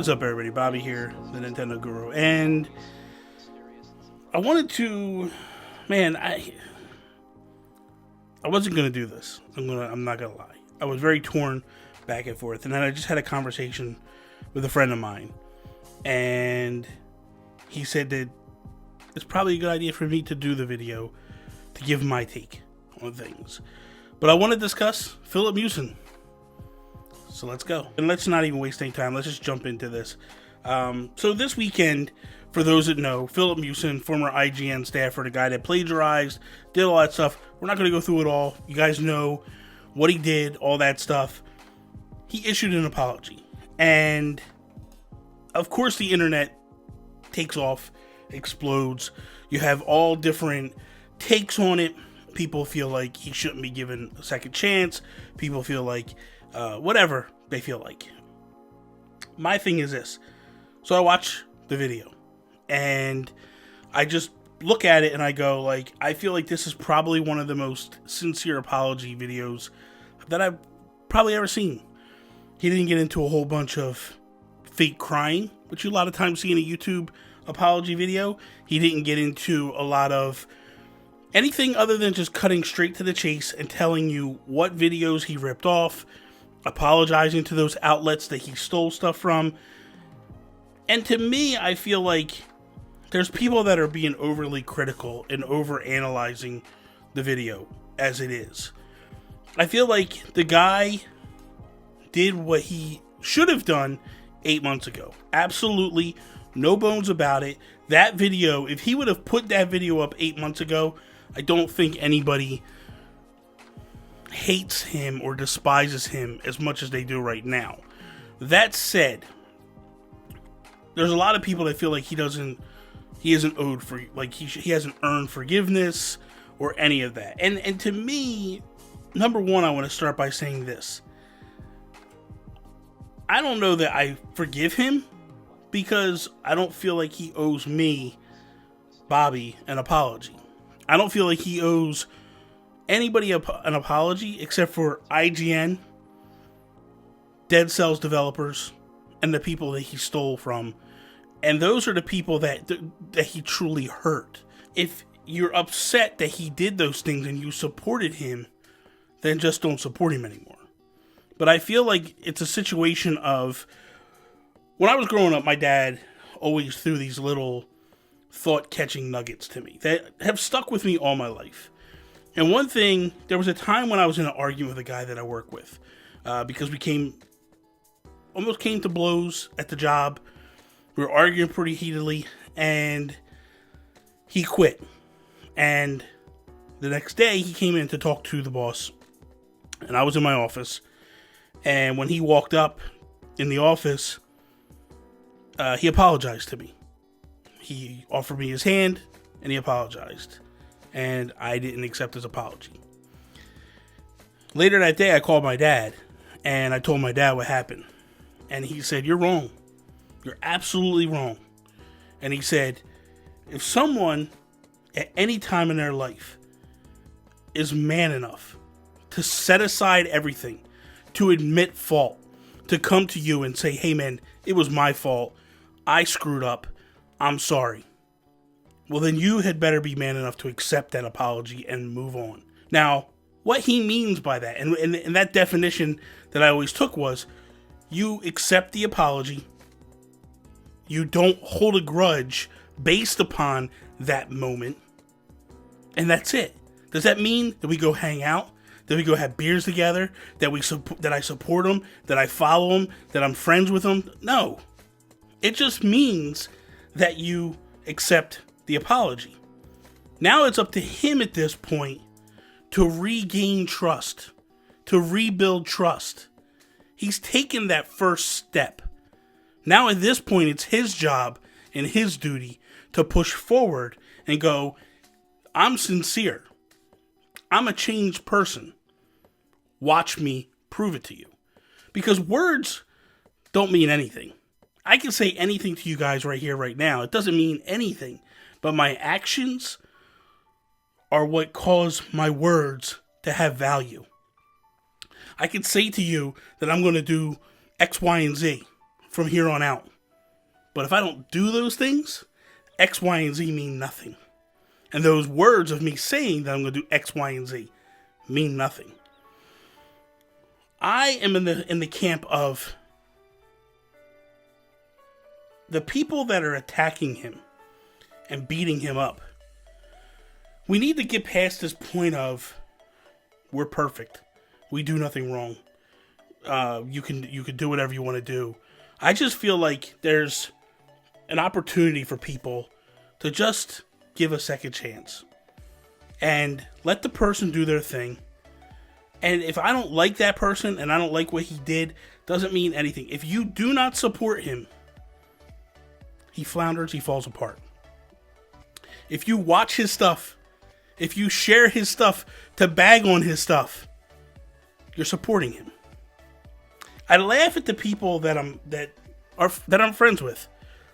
What's up, everybody? Bobby here, the Nintendo Guru, and I wanted to, man, I wasn't gonna do this. I'm not gonna lie. I was very torn back and forth, and then I just had a conversation with a friend of mine, and he said that it's probably a good idea for me to do the video to give my take on things. But I want to discuss Filip Miucin. So let's go. And let's not even waste any time. Let's just jump into this. So this weekend, for those that know, Filip Miucin, former IGN staffer, the guy that plagiarized, did all that stuff. We're not going to go through it all. You guys know what he did, all that stuff. He issued an apology. And, of course, the internet takes off, explodes. You have all different takes on it. People feel like he shouldn't be given a second chance. People feel like whatever they feel like. My thing is this. So I watch the video and I just look at it and I go, like, I feel like this is probably one of the most sincere apology videos that I've probably ever seen. He didn't get into a whole bunch of fake crying, which you a lot of times see in a YouTube apology video. He didn't get into a lot of anything other than just cutting straight to the chase and telling you what videos he ripped off, apologizing to those outlets that he stole stuff from. And to me, I feel like there's people that are being overly critical and over analyzing the video as it is. I feel like the guy did what he should have done 8 months ago. Absolutely no bones about it. That video, if he would have put that video up 8 months ago, I don't think anybody hates him or despises him as much as they do right now. That said, there's a lot of people that feel like he isn't owed for, like he hasn't earned forgiveness or any of that. And to me, number one, I want to start by saying this. I don't know that I forgive him because I don't feel like he owes me, Bobby, an apology. I don't feel like he owes anybody an apology except for IGN, Dead Cells developers, and the people that he stole from. And those are the people that he truly hurt. If you're upset that he did those things and you supported him, then just don't support him anymore. But I feel like it's a situation of, when I was growing up, my dad always threw these little thought-catching nuggets to me that have stuck with me all my life. And one thing, there was a time when I was in an argument with a guy that I work with because we almost came to blows at the job. We were arguing pretty heatedly, and he quit. And the next day, he came in to talk to the boss, and I was in my office. And when he walked up in the office, he apologized to me. He offered me his hand, and he apologized. And I didn't accept his apology. Later that day, I called my dad, and I told my dad what happened. And he said, "You're wrong. You're absolutely wrong." And he said, if someone at any time in their life is man enough to set aside everything, to admit fault, to come to you and say, "Hey man, it was my fault. I screwed up. I'm sorry." Well, then you had better be man enough to accept that apology and move on. Now, what he means by that, and that definition that I always took was, you accept the apology, you don't hold a grudge based upon that moment, and that's it. Does that mean that we go hang out? That we go have beers together? That I support him? That I follow him? That I'm friends with him? No. It just means that you accept the apology. Now it's up to him at this point to regain trust, to rebuild trust. He's taken that first step. Now at this point, it's his job and his duty to push forward and go, "I'm sincere. I'm a changed person. Watch me prove it to you." Because words don't mean anything. I can say anything to you guys right here, right now. It doesn't mean anything. But my actions are what cause my words to have value. I can say to you that I'm going to do X, Y, and Z from here on out. But if I don't do those things, X, Y, and Z mean nothing. And those words of me saying that I'm going to do X, Y, and Z mean nothing. I am in the camp of the people that are attacking him and beating him up. We need to get past this point of we're perfect. We do nothing wrong. You can do whatever you want to do. I just feel like there's an opportunity for people to just give a second chance and let the person do their thing. And if I don't like that person and I don't like what he did, doesn't mean anything. If you do not support him, he flounders, he falls apart. If you watch his stuff, if you share his stuff to bag on his stuff, you're supporting him. I laugh at the people that I'm friends with,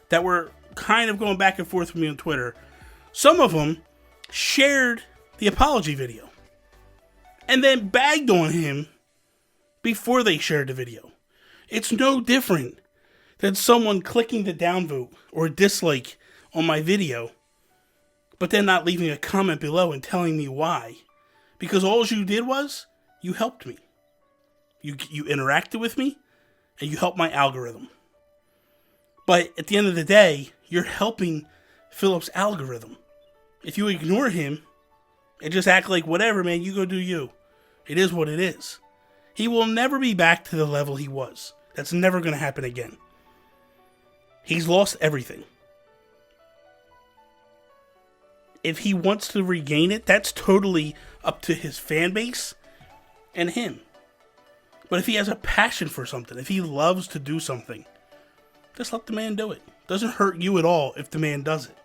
that were kind of going back and forth with me on Twitter. Some of them shared the apology video and then bagged on him before they shared the video. It's no different than someone clicking the downvote or dislike on my video, but then not leaving a comment below and telling me why. Because all you did was, you helped me. You interacted with me, and you helped my algorithm. But at the end of the day, you're helping Filip's algorithm. If you ignore him and just act like whatever, man, you go do you. It is what it is. He will never be back to the level he was. That's never going to happen again. He's lost everything. If he wants to regain it, that's totally up to his fan base and him. But if he has a passion for something, if he loves to do something, just let the man do it. Doesn't hurt you at all if the man does it.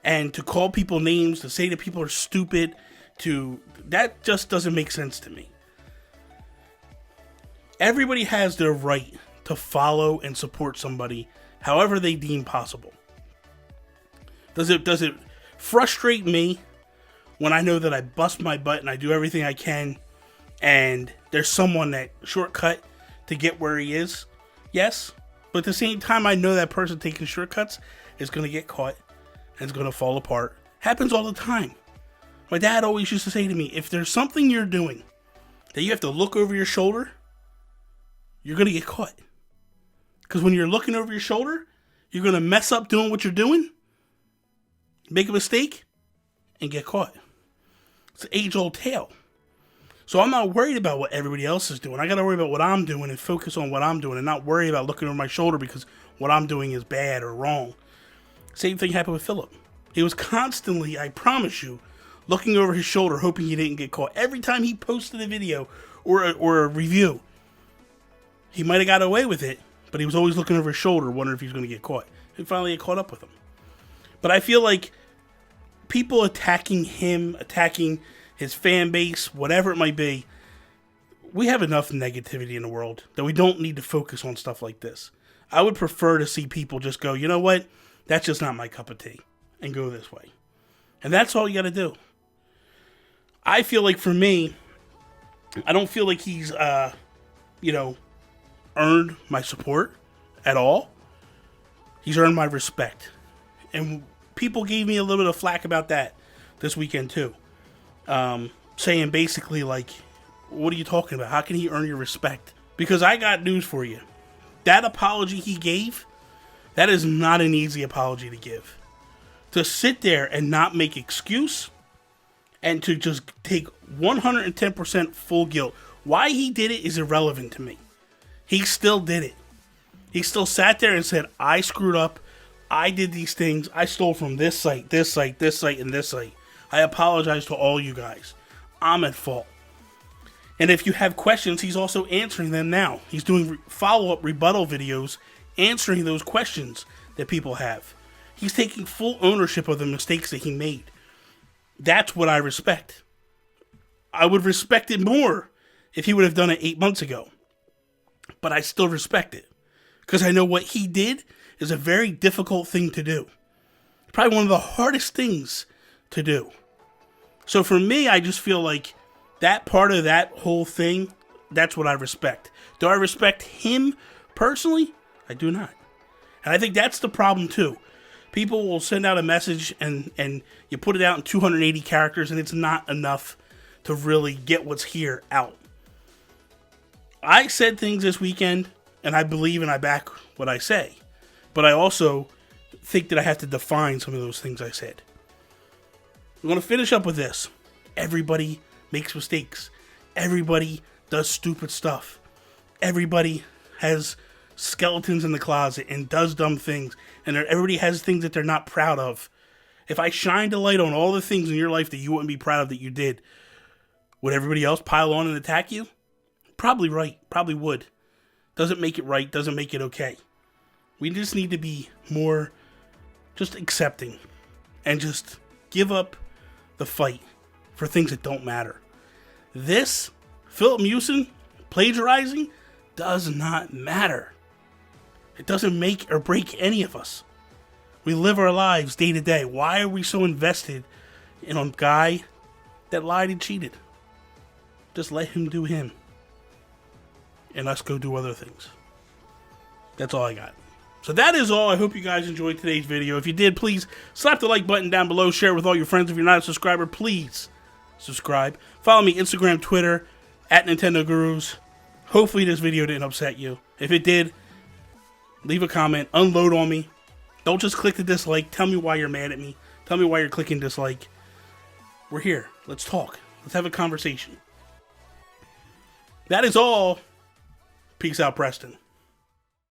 And to call people names, to say that people are stupid, that just doesn't make sense to me. Everybody has their right to follow and support somebody however they deem possible. Does it frustrate me when I know that I bust my butt and I do everything I can and there's someone that shortcut to get where he is? Yes. But at the same time, I know that person taking shortcuts is going to get caught and it's going to fall apart. Happens all the time. My dad always used to say to me, if there's something you're doing that you have to look over your shoulder, you're going to get caught. Because when you're looking over your shoulder, you're going to mess up doing what you're doing, make a mistake, and get caught. It's an age-old tale. So I'm not worried about what everybody else is doing. I got to worry about what I'm doing and focus on what I'm doing and not worry about looking over my shoulder because what I'm doing is bad or wrong. Same thing happened with Filip. He was constantly, I promise you, looking over his shoulder hoping he didn't get caught. Every time he posted a video or a review, he might have got away with it, but he was always looking over his shoulder wondering if he was going to get caught. He finally got caught up with him. But I feel like people attacking him, attacking his fan base, whatever it might be, we have enough negativity in the world that we don't need to focus on stuff like this. I would prefer to see people just go, you know what, that's just not my cup of tea, and go this way. And that's all you got to do. I feel like for me, I don't feel like he's, earned my support at all. He's earned my respect. And people gave me a little bit of flack about that this weekend too. Saying basically like, what are you talking about? How can he earn your respect? Because I got news for you. That apology he gave, that is not an easy apology to give. To sit there and not make excuse and to just take 110% full guilt. Why he did it is irrelevant to me. He still did it. He still sat there and said, I screwed up. I did these things. I stole from this site, this site, this site, and this site. I apologize to all you guys. I'm at fault. And if you have questions, he's also answering them now. He's doing follow-up rebuttal videos, answering those questions that people have. He's taking full ownership of the mistakes that he made. That's what I respect. I would respect it more if he would have done it 8 months ago. But I still respect it. Because I know what he did is a very difficult thing to do. Probably one of the hardest things to do. So for me, I just feel like that part of that whole thing, that's what I respect. Do I respect him personally? I do not. And I think that's the problem too. People will send out a message and you put it out in 280 characters and it's not enough to really get what's here out. I said things this weekend and I believe and I back what I say. But I also think that I have to define some of those things I said. I'm going to finish up with this. Everybody makes mistakes. Everybody does stupid stuff. Everybody has skeletons in the closet and does dumb things. And everybody has things that they're not proud of. If I shined a light on all the things in your life that you wouldn't be proud of that you did, would everybody else pile on and attack you? Probably right. Probably would. Doesn't make it right. Doesn't make it okay. We just need to be more just accepting and just give up the fight for things that don't matter. This, Filip Miucin, plagiarizing, does not matter. It doesn't make or break any of us. We live our lives day to day. Why are we so invested in a guy that lied and cheated? Just let him do him. And us go do other things. That's all I got. So that is all. I hope you guys enjoyed today's video. If you did, please slap the like button down below. Share it with all your friends. If you're not a subscriber, please subscribe. Follow me Instagram, Twitter, at Nintendo Gurus. Hopefully this video didn't upset you. If it did, leave a comment. Unload on me. Don't just click the dislike. Tell me why you're mad at me. Tell me why you're clicking dislike. We're here. Let's talk. Let's have a conversation. That is all. Peace out, Preston.